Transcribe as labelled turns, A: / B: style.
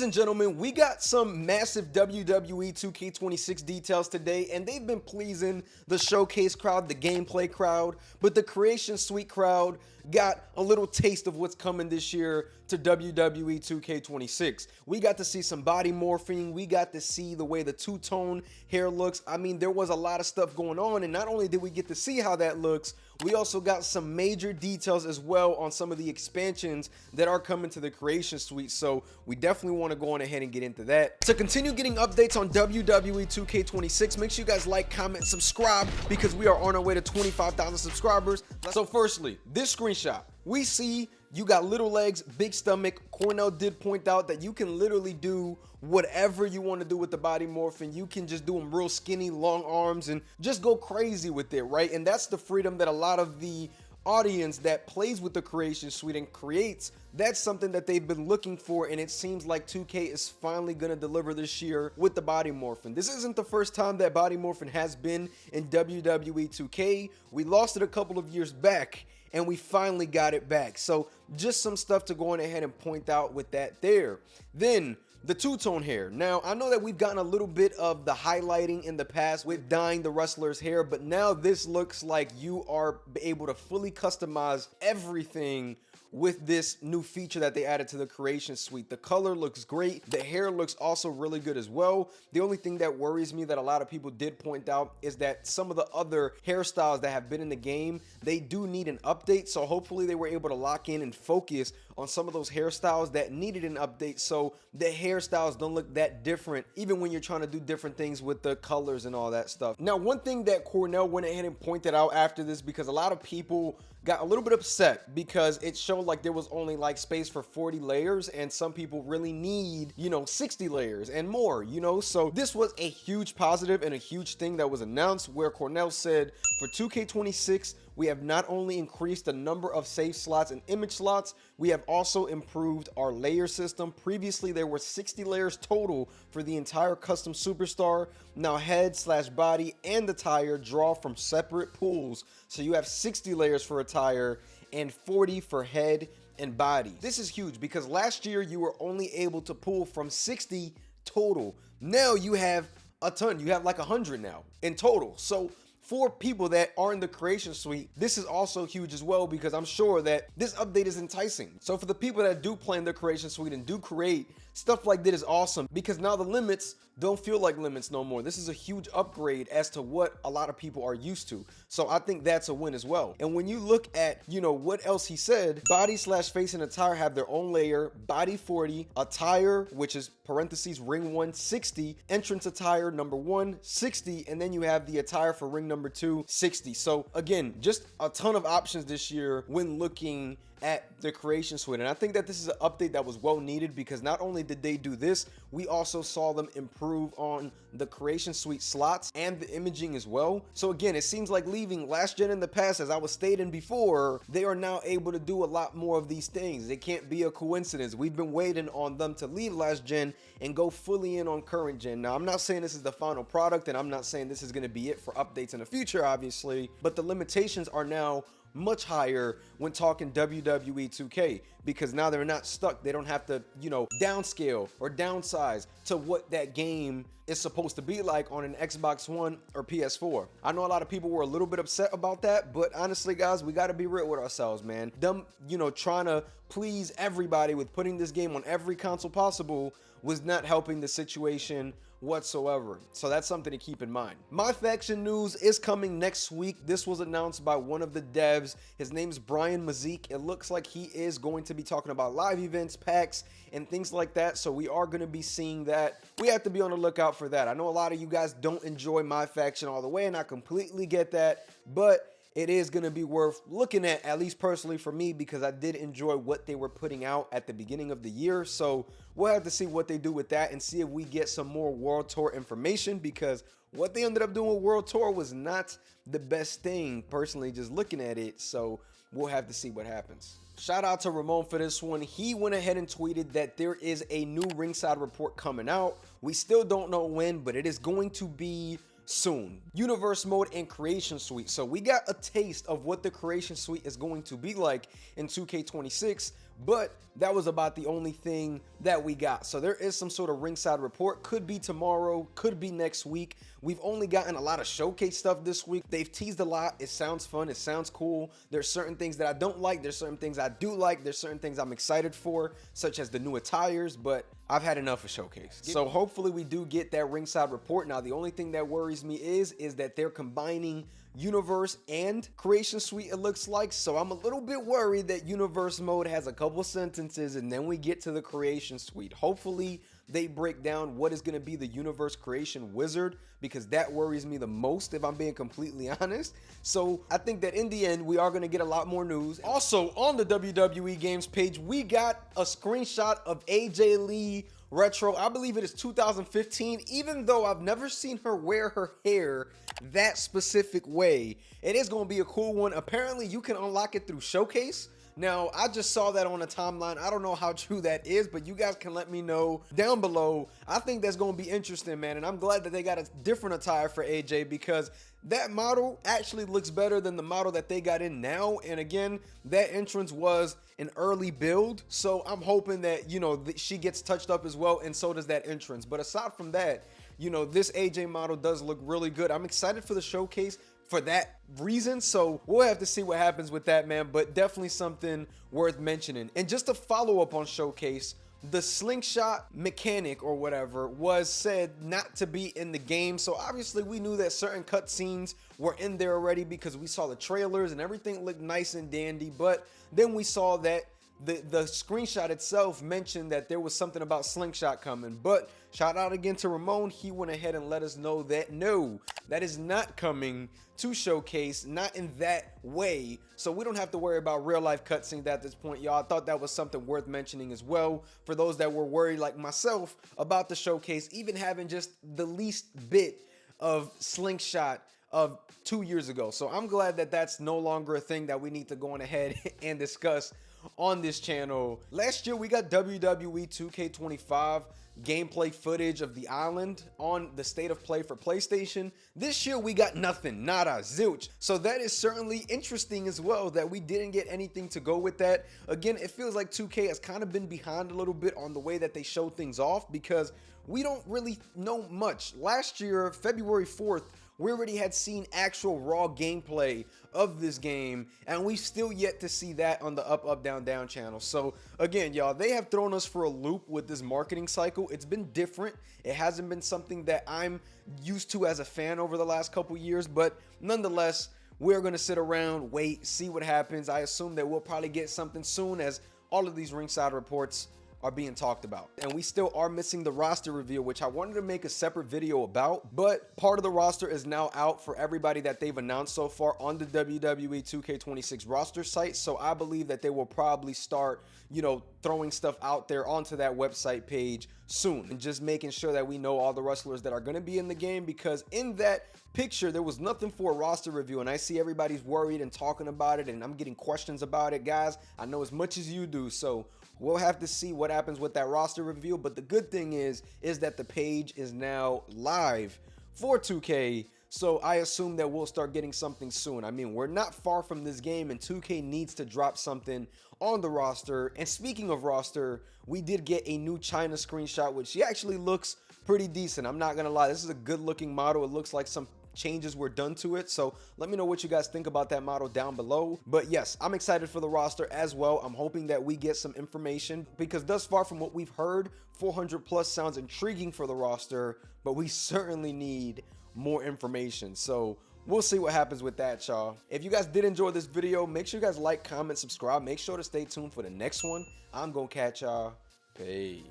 A: and gentlemen, we got some massive WWE 2K26 details today, and they've been pleasing the showcase crowd, the gameplay crowd, but the creation suite crowd got a little taste of what's coming this year to WWE 2K26. We got to see some body morphing. We got to see the way the two-tone hair looks. I mean, there was a lot of stuff going on, and not only did we get to see how that looks, we also got some major details as well on some of the expansions that are coming to the creation suite, so we definitely want to go on ahead and get into that. To continue getting updates on WWE 2K26, make sure you guys like, comment, subscribe, because we are on our way to 25,000 subscribers. So firstly, this screenshot, we see you got little legs, big stomach. Cornell did point out that you can literally do whatever you want to do with the body morphing. You can just do them real skinny, long arms, and just go crazy with it, right? And that's the freedom that a lot of the audience that plays with the creation suite and creates, that's something that they've been looking for, and it seems like 2K is finally going to deliver this year with the body morphing. This isn't the first time that body morphing has been in WWE 2K. We lost it a couple of years back, and we finally got it back. So just some stuff to go on ahead and point out with that there. Then the two-tone hair. Now, I know that we've gotten a little bit of the highlighting in the past with dyeing the wrestler's hair, but now this looks like you are able to fully customize everything with this new feature that they added to the creation suite. The color looks great. The hair looks also really good as well. The only thing that worries me that a lot of people did point out is that some of the other hairstyles that have been in the game, they do need an update. So hopefully they were able to lock in and focus on some of those hairstyles that needed an update, so the hairstyles don't look that different even when you're trying to do different things with the colors and all that stuff. Now, one thing that Cornell went ahead and pointed out after this, because a lot of people got a little bit upset because it showed like there was only like space for 40 layers, and some people really need, you know, 60 layers and more, you know. So this was a huge positive and a huge thing that was announced, where Cornell said for 2K26 we have not only increased the number of save slots and image slots, we have also improved our layer system. Previously there were 60 layers total for the entire custom superstar. Now head/body and attire draw from separate pools, so you have 60 layers for attire and 40 for head and body. This is huge because last year you were only able to pull from 60 total. Now you have a ton. You have like 100 now in total. So for people that are in the creation suite, this is also huge as well, because I'm sure that this update is enticing. So for the people that do play in the creation suite and do create, stuff like that is awesome, because now the limits don't feel like limits no more. This is a huge upgrade as to what a lot of people are used to. So I think that's a win as well. And when you look at, you know, what else he said, body/face and attire have their own layer. Body 40, attire, which is parentheses ring 1, 60, entrance attire number 1, 60, and then you have the attire for ring number 2, 60. So again, just a ton of options this year when looking at the creation suite, and I think that this is an update that was well needed, because not only did they do this, we also saw them improve on the creation suite slots and the imaging as well. So again, it seems like leaving last gen in the past, as I was stating before, they are now able to do a lot more of these things. It can't be a coincidence. We've been waiting on them to leave last gen and go fully in on current gen. Now, I'm not saying this is the final product, and I'm not saying this is going to be it for updates in the future, obviously, but the limitations are now much higher when talking WWE 2K, because now they're not stuck. They don't have to, you know, downscale or downsize to what that game is supposed to be like on an Xbox One or PS4. I know a lot of people were a little bit upset about that, but honestly, guys, we got to be real with ourselves, man. Them, you know, trying to please everybody with putting this game on every console possible was not helping the situation whatsoever. So that's something to keep in mind. MyFaction news is coming next week. This was announced by one of the devs. His name is JustBryanMedia. It looks like he is going to be talking about live events, packs, and things like that. So we are going to be seeing that. We have to be on the lookout for that. I know a lot of you guys don't enjoy MyFaction all the way, and I completely get that, but it is going to be worth looking at least personally for me, because I did enjoy what they were putting out at the beginning of the year. So we'll have to see what they do with that and see if we get some more World Tour information, because what they ended up doing with World Tour was not the best thing, personally, just looking at it. So we'll have to see what happens. Shout out to Ramon for this one. He went ahead and tweeted that there is a new ringside report coming out. We still don't know when, but it is going to be soon. Universe mode and creation suite. So we got a taste of what the creation suite is going to be like in 2K26 but that was about the only thing that we got. So there is some sort of ringside report. Could be tomorrow, could be next week. We've only gotten a lot of showcase stuff this week. They've teased a lot. It sounds fun. It sounds cool. There's certain things that I don't like. There's certain things I do like. There's certain things I'm excited for, such as the new attires, but I've had enough of showcase. So hopefully we do get that ringside report. Now, the only thing that worries me is that they're combining universe and creation suite, it looks like. So I'm a little bit worried that universe mode has a couple sentences and then we get to the creation suite. Hopefully they break down what is going to be the universe creation wizard, because that worries me the most, if I'm being completely honest. So I think that in the end we are going to get a lot more news. Also on the WWE games page, we got a screenshot of AJ Lee retro. I believe it is 2015. Even though I've never seen her wear her hair that specific way, it is going to be a cool one. Apparently you can unlock it through showcase. Now, I just saw that on a timeline. I don't know how true that is, but you guys can let me know down below. I think that's going to be interesting, man, and I'm glad that they got a different attire for AJ, because that model actually looks better than the model that they got in now. And again, that entrance was an early build, so I'm hoping that, you know, she gets touched up as well, and so does that entrance. But aside from that, you know, this AJ model does look really good. I'm excited for the showcase for that reason, so we'll have to see what happens with that, man, but definitely something worth mentioning. And just to follow up on showcase, the slingshot mechanic or whatever was said not to be in the game. So obviously we knew that certain cutscenes were in there already because we saw the trailers and everything looked nice and dandy, but then we saw that the screenshot itself mentioned that there was something about Slingshot coming. But shout out again to Ramon. He went ahead and let us know that no, that is not coming to showcase, not in that way. So we don't have to worry about real life cutscenes at this point, y'all. I thought that was something worth mentioning as well for those that were worried like myself about the showcase, even having just the least bit of Slingshot of 2 years ago. So I'm glad that that's no longer a thing that we need to go on ahead and discuss on this channel. Last year we got WWE 2K25 gameplay footage of the island on the state of play for PlayStation. This year we got nothing, nada, zilch. So that is certainly interesting as well, that we didn't get anything to go with that. Again, it feels like 2K has kind of been behind a little bit on the way that they show things off, because we don't really know much. Last year, February 4th, we already had seen actual raw gameplay of this game, and we still yet to see that on the up, up, down, down channel. So again, y'all, they have thrown us for a loop with this marketing cycle. It's been different. It hasn't been something that I'm used to as a fan over the last couple years, but nonetheless, we're going to sit around, wait, see what happens. I assume that we'll probably get something soon, as all of these ringside reports are being talked about. And we still are missing the roster reveal, which I wanted to make a separate video about, but part of the roster is now out for everybody that they've announced so far on the WWE 2K26 roster site. So I believe that they will probably start, you know, throwing stuff out there onto that website page soon, and just making sure that we know all the wrestlers that are going to be in the game, because in that picture there was nothing for a roster review, and I see everybody's worried and talking about it, and I'm getting questions about it. Guys, I know as much as you do, so we'll have to see what happens with that roster review. But the good thing is that the page is now live for 2K, so I assume that we'll start getting something soon. I mean, we're not far from this game, and 2K needs to drop something on the roster. And speaking of roster, we did get a new China screenshot, which she actually looks pretty decent. I'm not gonna lie, this is a good looking model. It looks like some changes were done to it, so let me know what you guys think about that model down below. But yes, I'm excited for the roster as well. I'm hoping that we get some information, because thus far from what we've heard, 400 plus sounds intriguing for the roster, but we certainly need more information. So we'll see what happens with that, y'all. If you guys did enjoy this video, make sure you guys like, comment, subscribe. Make sure to stay tuned for the next one. I'm gonna catch y'all. Peace.